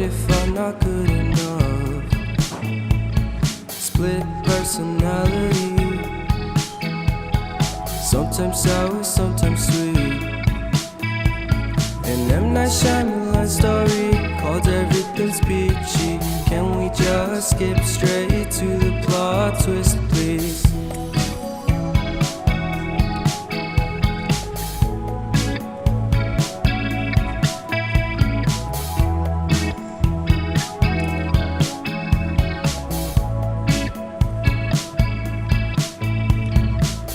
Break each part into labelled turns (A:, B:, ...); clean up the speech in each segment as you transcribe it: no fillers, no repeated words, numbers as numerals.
A: if I'm not good enough? Split personality, sometimes sour, sometimes sweet. An M. Night Shyamalan story called Everything's Peachy. Can we just skip straight to the plot twist, please?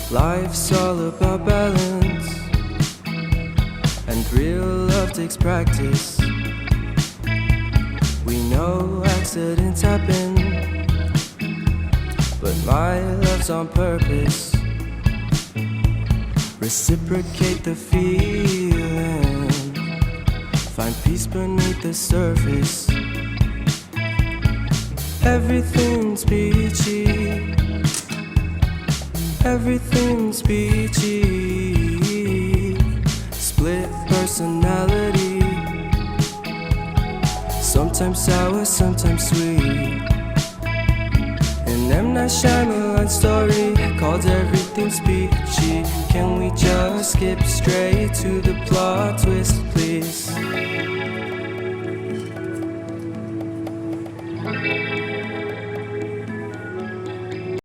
A: Life's all about balance, and real love takes practice. We know accidents happen, but my love's on purpose. Reciprocate the feeling, find peace beneath the surface. Everything's peachy, everything's peachy. Split personality, sometimes sour, sometimes sweet. An M. Night Shyamalan story called Everything's Peachy. Can we just skip straight to the plot twist, please?